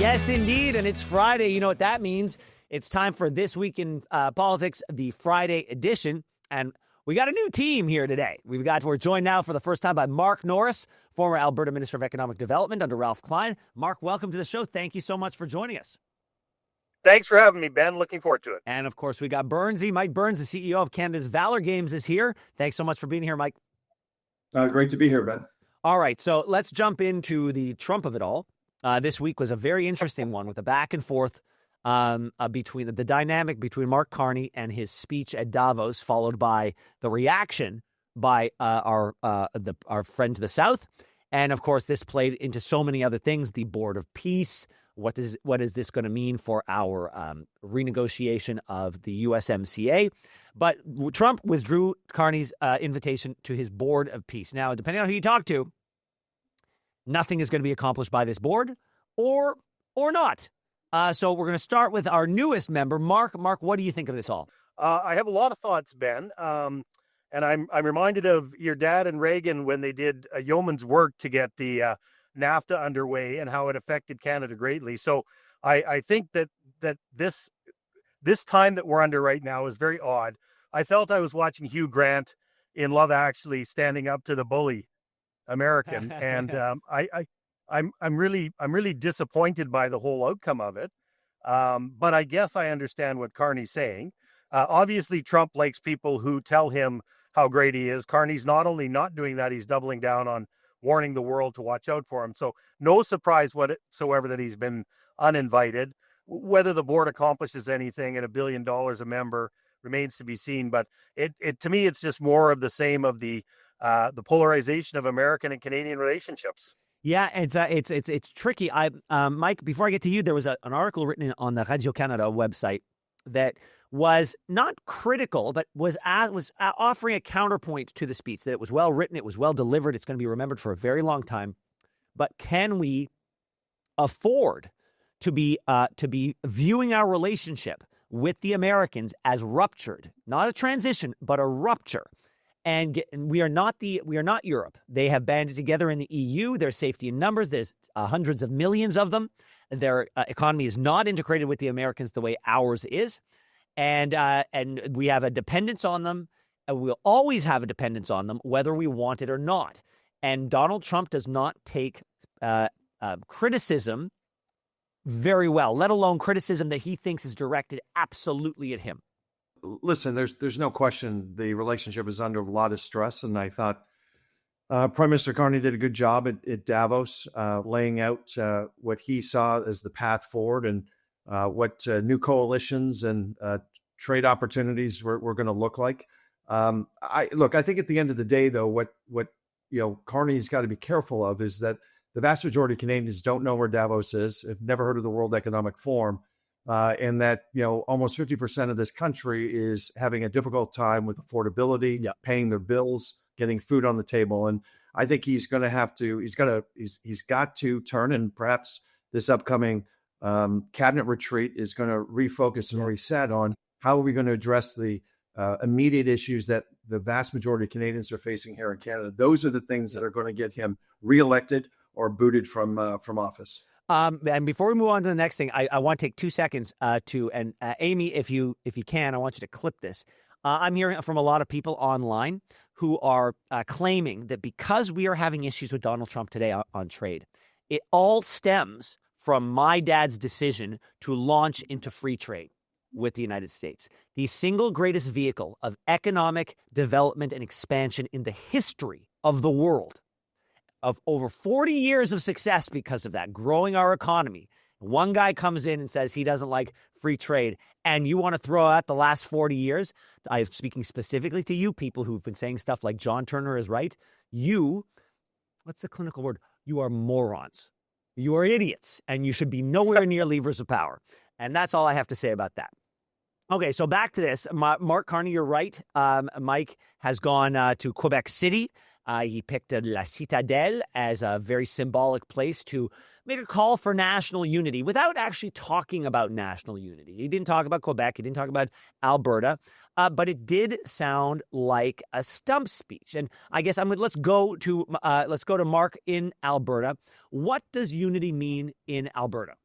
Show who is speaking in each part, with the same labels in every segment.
Speaker 1: Yes, indeed. And it's Friday. You know what that means. It's time for This Week in Politics, the Friday edition. And we got a new team here today. We're joined now for the first time by Mark Norris, former Alberta Minister of Economic Development under Ralph Klein. Mark, welcome to the show. Thank you so much for joining us.
Speaker 2: Thanks for having me, Ben. Looking forward to it.
Speaker 1: And, of course, we got Burnsy. Mike Burns, the CEO of Canada's Valour Games, is here. Thanks so much for being here, Mike.
Speaker 3: Great to be here, Ben.
Speaker 1: All right, so let's jump into the Trump of it all. This week was a very interesting one with the back and forth between the dynamic between Mark Carney and his speech at Davos, followed by the reaction by our friend to the south. And, of course, this played into so many other things, the Board of Peace. What is this going to mean for our renegotiation of the USMCA? But Trump withdrew Carney's invitation to his Board of Peace. Now, depending on who you talk to, nothing is going to be accomplished by this board or not. So we're going to start with our newest member, Mark. Mark, what do you think of this all?
Speaker 2: I have a lot of thoughts, Ben. And I'm reminded of your dad and Reagan when they did a yeoman's work to get the NAFTA underway and how it affected Canada greatly. So I think that this time that we're under right now is very odd. I felt I was watching Hugh Grant in Love Actually standing up to the bully American, and I'm really disappointed by the whole outcome of it. But I guess I understand what Carney's saying. Obviously, Trump likes people who tell him how great he is. Carney's not only not doing that, he's doubling down on warning the world to watch out for him. So no surprise whatsoever that he's been uninvited. Whether the board accomplishes anything at $1 billion a member remains to be seen. But it to me, it's just more of the same of the polarization of American and Canadian relationships.
Speaker 1: Yeah, it's tricky. Mike, before I get to you, there was an article written on the Radio Canada website that was not critical, but was offering a counterpoint to the speech, that it was well written, it was well delivered, it's going to be remembered for a very long time. But can we afford to be viewing our relationship with the Americans as ruptured, not a transition, but a rupture? And we are not Europe. They have banded together in the EU. There's safety in numbers. There's hundreds of millions of them. Their economy is not integrated with the Americans the way ours is, and we have a dependence on them. And we'll always have a dependence on them, whether we want it or not. And Donald Trump does not take criticism very well, let alone criticism that he thinks is directed absolutely at him.
Speaker 3: Listen, there's no question the relationship is under a lot of stress, and I thought Prime Minister Carney did a good job at Davos, laying out what he saw as the path forward and what new coalitions and trade opportunities were going to look like. I think at the end of the day, though, what Carney's got to be careful of is that the vast majority of Canadians don't know where Davos is, have never heard of the World Economic Forum. And that, almost 50% of this country is having a difficult time with affordability, paying their bills, getting food on the table. And I think he's got to turn, and perhaps this upcoming cabinet retreat is going to refocus and reset on how are we going to address the immediate issues that the vast majority of Canadians are facing here in Canada. Those are the things that are going to get him reelected or booted from office.
Speaker 1: And before we move on to the next thing, I want to take 2 seconds and Amy, if you can, I want you to clip this. I'm hearing from a lot of people online who are claiming that because we are having issues with Donald Trump today on trade, it all stems from my dad's decision to launch into free trade with the United States, the single greatest vehicle of economic development and expansion in the history of the world. Of over 40 years of success because of that, growing our economy. One guy comes in and says he doesn't like free trade, and you want to throw out the last 40 years? I'm speaking specifically to you people who've been saying stuff like John Turner is right. What's the clinical word? You are morons. You are idiots, and you should be nowhere near levers of power. And that's all I have to say about that. Okay, so back to this. Mark Carney, you're right. Mike has gone to Quebec City. He picked La Citadelle as a very symbolic place to make a call for national unity without actually talking about national unity. He didn't talk about Quebec. He didn't talk about Alberta. But it did sound like a stump speech. And I guess let's go to Mark in Alberta. What does unity mean in Alberta?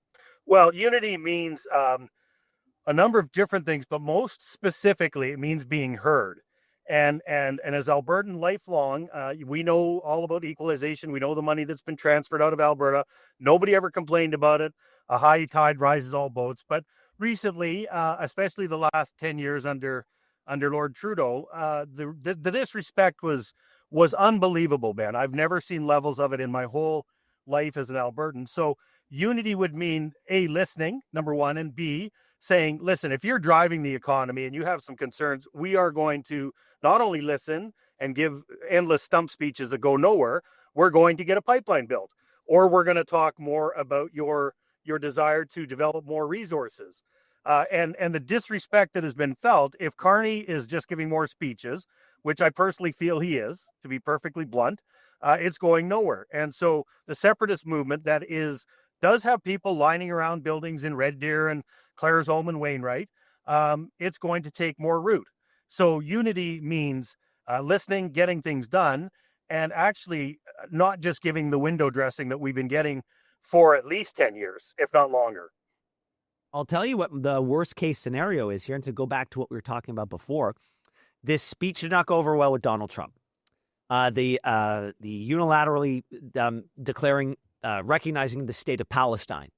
Speaker 2: Well, unity means a number of different things, but most specifically, it means being heard. And as Albertan lifelong, we know all about equalization. We know the money that's been transferred out of Alberta. Nobody ever complained about it. A high tide rises all boats. But recently, especially the last 10 years under Lord Trudeau, the disrespect was unbelievable, Ben. I've never seen levels of it in my whole life as an Albertan. So unity would mean A, listening, number one, and B, saying, listen, if you're driving the economy and you have some concerns, we are going to not only listen and give endless stump speeches that go nowhere, we're going to get a pipeline built, or we're going to talk more about your desire to develop more resources. And the disrespect that has been felt, if Carney is just giving more speeches, which I personally feel he is, to be perfectly blunt, it's going nowhere. And so the separatist movement does have people lining around buildings in Red Deer and Claresholm and Wainwright, it's going to take more root. So unity means listening, getting things done, and actually not just giving the window dressing that we've been getting for at least 10 years, if not longer.
Speaker 1: I'll tell you what the worst case scenario is here. And to go back to what we were talking about before, this speech did not go over well with Donald Trump. The unilaterally recognizing the state of Palestine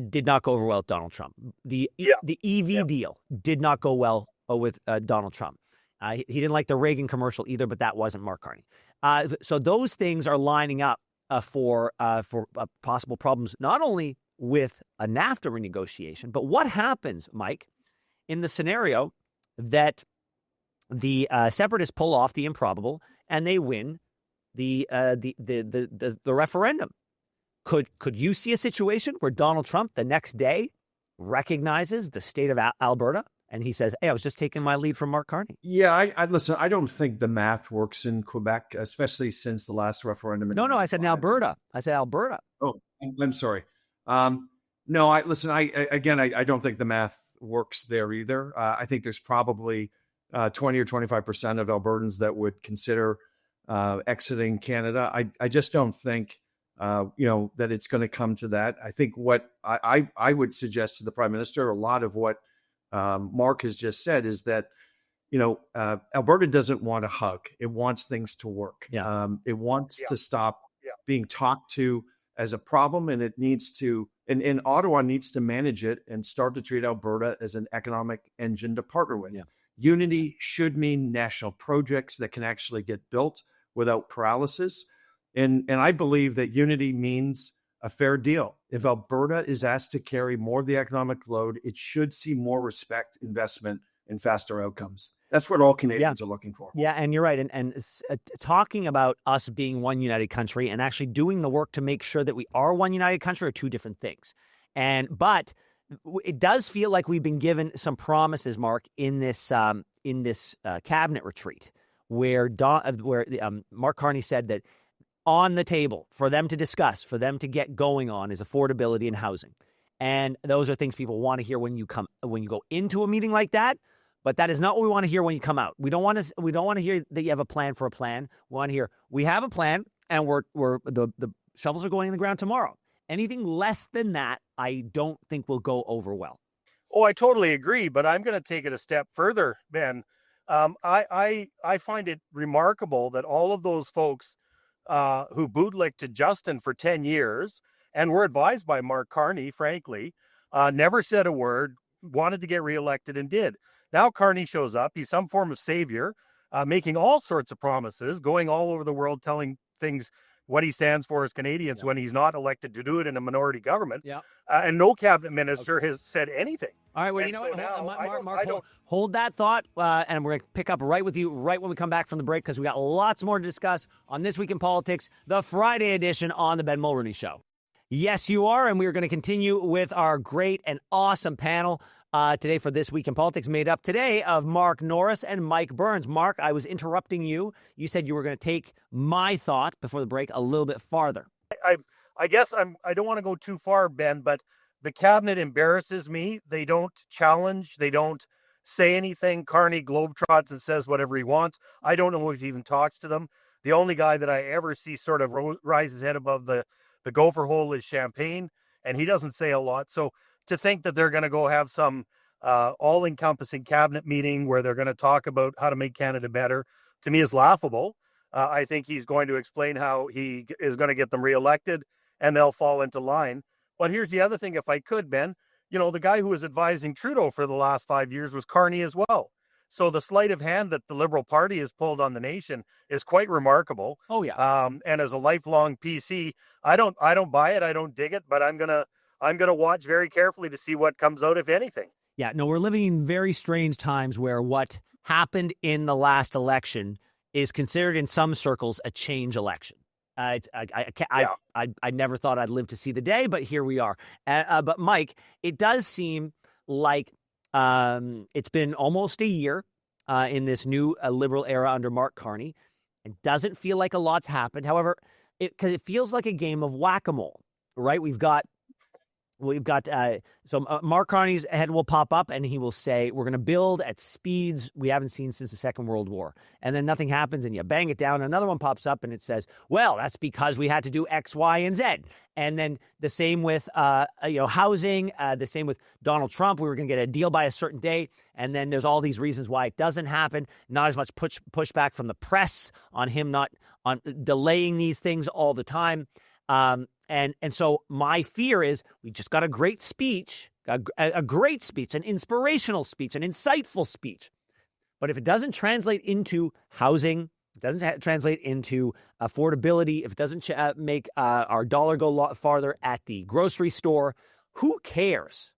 Speaker 1: did not go over well with Donald Trump. The EV deal did not go well with Donald Trump. He didn't like the Reagan commercial either, but that wasn't Mark Carney. So those things are lining up for possible problems, not only with a NAFTA renegotiation, but what happens, Mike, in the scenario that the separatists pull off the improbable and they win the referendum. Could you see a situation where Donald Trump the next day recognizes the state of Alberta and he says, "Hey, I was just taking my lead from Mark Carney"?
Speaker 3: Yeah, I listen. I don't think the math works in Quebec, especially since the last referendum.
Speaker 1: No, I said in Alberta.
Speaker 3: Oh, I'm sorry. No, I don't think the math works there either. I think there's probably 20 or 25% of Albertans that would consider exiting Canada. I just don't think that it's going to come to that. I think what I would suggest to the Prime Minister, a lot of what Mark has just said, is that Alberta doesn't want a hug. It wants things to work. It wants to stop being talked to as a problem, and it needs to, and Ottawa needs to manage it and start to treat Alberta as an economic engine to partner with. Unity should mean national projects that can actually get built without paralysis. And I believe that unity means a fair deal. If Alberta is asked to carry more of the economic load, it should see more respect, investment, and faster outcomes. That's what all Canadians are looking for.
Speaker 1: Yeah, and you're right. And talking about us being one united country and actually doing the work to make sure that we are one united country are two different things. But it does feel like we've been given some promises, Mark, in this cabinet retreat, where Mark Carney said that on the table for them to discuss, for them to get going on, is affordability and housing. And those are things people want to hear when you go into a meeting like that. But that is not what we want to hear when you come out. We don't want to hear that you have a plan for a plan. We want to hear we have a plan and the shovels are going in the ground tomorrow. Anything less than that, I don't think will go over well.
Speaker 2: Oh, I totally agree, but I'm going to take it a step further, Ben. I find it remarkable that all of those folks who bootlicked to Justin for 10 years and were advised by Mark Carney, frankly, never said a word, wanted to get reelected and did. Now Carney shows up. He's some form of savior, making all sorts of promises, going all over the world, telling things, what he stands for as Canadians when he's not elected to do it in a minority government. And no cabinet minister has said anything.
Speaker 1: All right, well, Mark, hold that thought, and we're going to pick up right with you right when we come back from the break, because we got lots more to discuss on This Week in Politics, the Friday edition on the Ben Mulroney Show. Yes, you are, and we are going to continue with our great and awesome panel today for This Week in Politics, made up today of Mark Norris and Mike Burns. Mark, I was interrupting you. You said you were going to take my thought before the break a little bit farther.
Speaker 2: I guess I don't want to go too far, Ben, but the cabinet embarrasses me. They don't challenge. They don't say anything. Carney globetrots and says whatever he wants. I don't know if he even talks to them. The only guy that I ever see sort of rise his head above the gopher hole is Champagne. and he doesn't say a lot. So to think that they're going to go have some all-encompassing cabinet meeting where they're going to talk about how to make Canada better, to me is laughable. I think he's going to explain how he is going to get them reelected, and they'll fall into line. But here's the other thing, if I could, Ben, the guy who was advising Trudeau for the last 5 years was Carney as well. So the sleight of hand that the Liberal Party has pulled on the nation is quite remarkable.
Speaker 1: Oh yeah.
Speaker 2: And as a lifelong PC, I don't buy it. I don't dig it, but I'm gonna watch very carefully to see what comes out, if anything.
Speaker 1: Yeah, no, we're living in very strange times where what happened in the last election is considered in some circles a change election. I never thought I'd live to see the day, but here we are. But Mike, it does seem like it's been almost a year in this new Liberal era under Mark Carney. It doesn't feel like a lot's happened. However, because it feels like a game of whack-a-mole, right? We've got Mark Carney's head will pop up and he will say, we're going to build at speeds we haven't seen since the Second World War. And then nothing happens and you bang it down. Another one pops up and it says, well, that's because we had to do X, Y, and Z. And then the same with, housing, the same with Donald Trump. We were going to get a deal by a certain date. And then there's all these reasons why it doesn't happen. Not as much pushback from the press on him not on delaying these things all the time. And so my fear is we just got a great speech, a great speech, an inspirational speech, an insightful speech. But if it doesn't translate into housing, it doesn't translate into affordability, if it doesn't make our dollar go farther at the grocery store, who cares?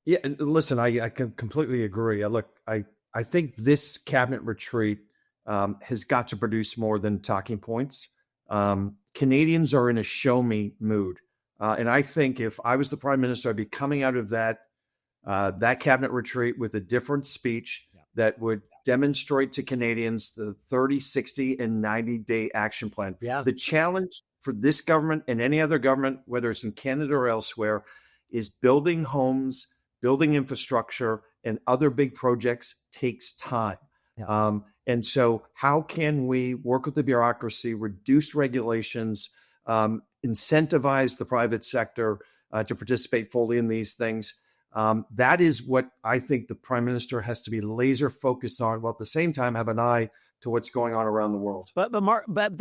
Speaker 3: Yeah, and listen, I can completely agree. I think this cabinet retreat has got to produce more than talking points. Canadians are in a show me mood. And I think if I was the prime minister, I'd be coming out of that cabinet retreat with a different speech that would demonstrate to Canadians the 30, 60, and 90-day action plan.
Speaker 1: Yeah.
Speaker 3: The challenge for this government and any other government, whether it's in Canada or elsewhere, is building homes, building infrastructure, and other big projects takes time. Yeah. And so how can we work with the bureaucracy, reduce regulations, incentivize the private sector to participate fully in these things? That is what I think the prime minister has to be laser focused on, while at the same time have an eye to what's going on around the world.
Speaker 1: But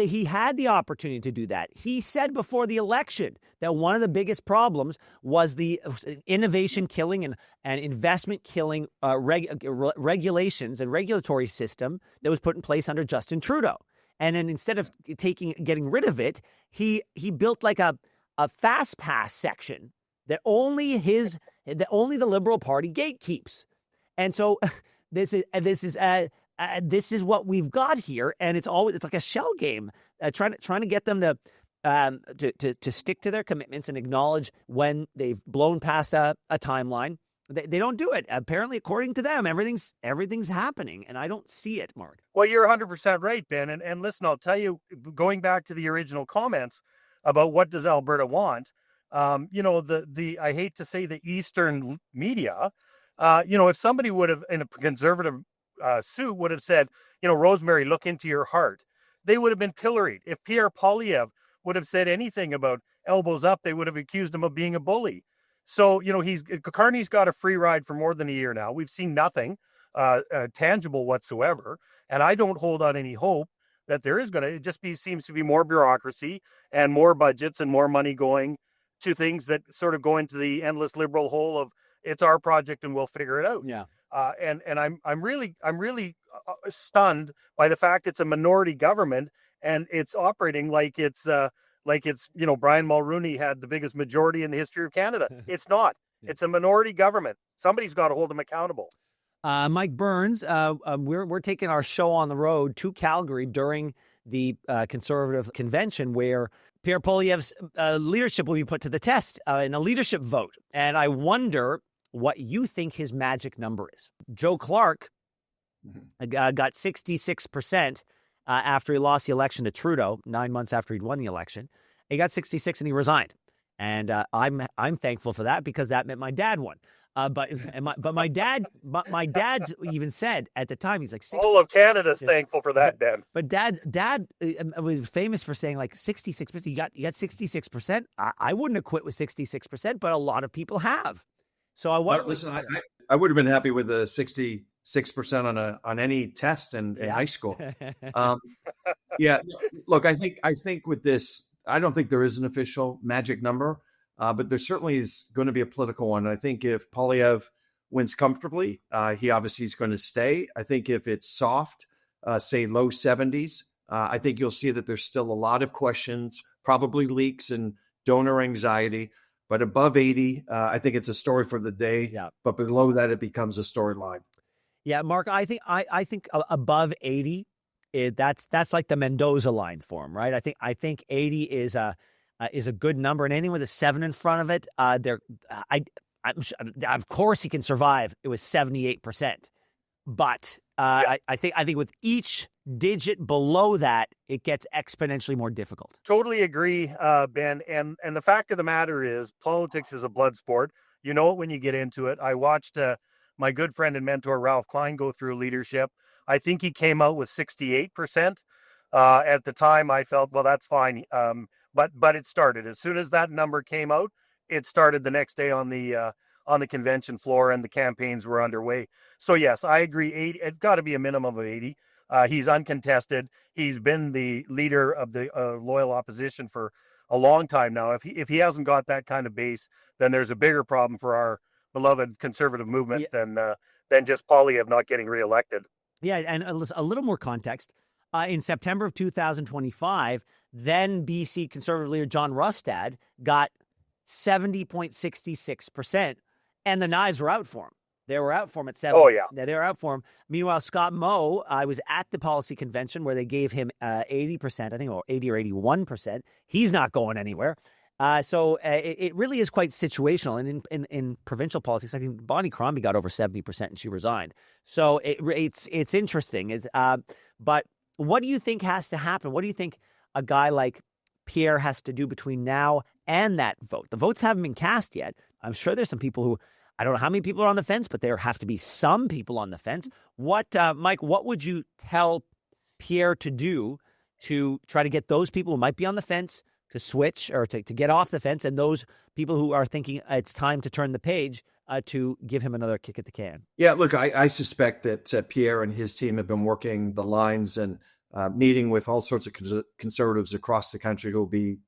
Speaker 1: he had the opportunity to do that. He said before the election that one of the biggest problems was the innovation killing and investment killing regulations and regulatory system that was put in place under Justin Trudeau. And then instead of getting rid of it, he built like a fast pass section that only the Liberal Party gatekeeps. And so this is what we've got here, and it's like a shell game, trying to get them to stick to their commitments and acknowledge when they've blown past a timeline. They don't do it. Apparently, according to them, everything's happening, and I don't see it, Mark.
Speaker 2: Well, you're 100% right, Ben. And listen, I'll tell you, going back to the original comments about what does Alberta want, I hate to say the Eastern media, if somebody would have, in a conservative suit, would have said, Rosemary, look into your heart, they would have been pilloried. If Pierre Poilievre would have said anything about elbows up, they would have accused him of being a bully. So, Carney's got a free ride for more than a year now. We've seen nothing tangible whatsoever. And I don't hold out any hope that there is it just seems to be more bureaucracy and more budgets and more money going to things that sort of go into the endless Liberal hole of it's our project and we'll figure it out.
Speaker 1: Yeah.
Speaker 2: And I'm really stunned by the fact it's a minority government and it's operating like it's Brian Mulroney had the biggest majority in the history of Canada. It's not. It's a minority government. Somebody's got to hold them accountable.
Speaker 1: Mike Burns, we're taking our show on the road to Calgary during the Conservative convention where Pierre Poilievre's leadership will be put to the test in a leadership vote. And I wonder what you think his magic number is. Joe Clark got 66% after he lost the election to Trudeau, 9 months after he'd won the election. He got 66 and he resigned. And I'm thankful for that because that meant my dad won. But my dad's even said at the time, he's like,
Speaker 2: all of Canada's thankful for that, Ben.
Speaker 1: But dad was famous for saying like 66%. You got 66%. I wouldn't have quit with 66%, but a lot of people have. So
Speaker 3: listen, I would have been happy with the 66% on any test in high school. Yeah, look, I think with this, I don't think there is an official magic number, but there certainly is going to be a political one. I think if Poilievre wins comfortably, he obviously is going to stay. I think if it's soft, say low 70s, I think you'll see that there's still a lot of questions, probably leaks and donor anxiety. But above 80, I think it's a story for the day.
Speaker 1: Yeah.
Speaker 3: But below that, it becomes a storyline.
Speaker 1: Yeah, Mark, I think above 80, that's like the Mendoza line for him, right? I think 80 is a good number, and anything with a 7 in front of it, of course he can survive. It was 78%, but I think with each digit below that, it gets exponentially more difficult.
Speaker 2: Totally agree, Ben. And the fact of the matter is, politics is a blood sport. You know it when you get into it. I watched my good friend and mentor Ralph Klein go through leadership. I think he came out with 68%. At the time, I felt, well, that's fine. But it started as soon as that number came out. It started the next day on the convention floor, and the campaigns were underway. So yes, I agree. 80. It's got to be a minimum of 80. He's uncontested. He's been the leader of the loyal opposition for a long time now. If he hasn't got that kind of base, then there's a bigger problem for our beloved conservative movement than just Poilievre not getting reelected.
Speaker 1: Yeah, and a little more context. In September of 2025, then BC Conservative leader John Rustad got 70.66%, and the knives were out for him. They were out for him at 7.
Speaker 2: Oh, yeah.
Speaker 1: They were out for him. Meanwhile, Scott Moe, I was at the policy convention where they gave him 80%, I think, or 80 or 81%. He's not going anywhere. So it really is quite situational. And in provincial politics, I think Bonnie Crombie got over 70% and she resigned. So it's interesting. But what do you think has to happen? What do you think a guy like Pierre has to do between now and that vote? The votes haven't been cast yet. I'm sure there's some people who, I don't know how many people are on the fence, but there have to be some people on the fence. Mike, what would you tell Pierre to do to try to get those people who might be on the fence to switch or to get off the fence, and those people who are thinking it's time to turn the page to give him another kick at the can?
Speaker 3: Yeah, look, I suspect that Pierre and his team have been working the lines and meeting with all sorts of conservatives across the country who will be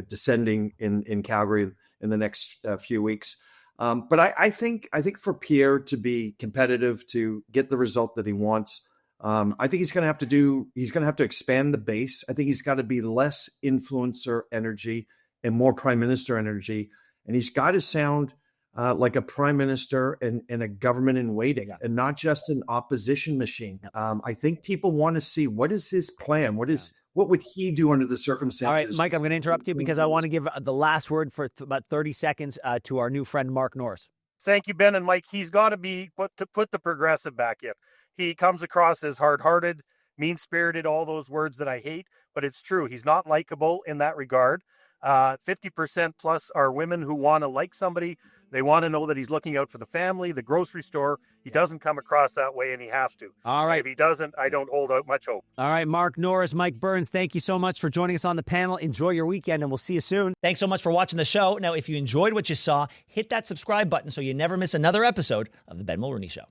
Speaker 3: descending in Calgary in the next few weeks. But I think for Pierre to be competitive, to get the result that he wants, I think he's going to have to expand the base. I think he's got to be less influencer energy and more prime minister energy. And he's got to sound like a prime minister and a government in waiting, and not just an opposition machine. I think people want to see, what is his plan? What would he do under the circumstances?
Speaker 1: All right, Mike, I'm going to interrupt you because I want to give the last word for about 30 seconds to our new friend, Mark Norris.
Speaker 2: Thank you, Ben. And Mike, he's got to be put the progressive back in. He comes across as hard-hearted, mean-spirited, all those words that I hate, but it's true. He's not likable in that regard. 50% plus are women who want to like somebody. They want to know that he's looking out for the family, the grocery store. He doesn't come across that way, and he has to.
Speaker 1: All right.
Speaker 2: If he doesn't, I don't hold out much hope.
Speaker 1: All right, Mark Norris, Mike Burns, thank you so much for joining us on the panel. Enjoy your weekend, and we'll see you soon. Thanks so much for watching the show. Now, if you enjoyed what you saw, hit that subscribe button so you never miss another episode of The Ben Mulroney Show.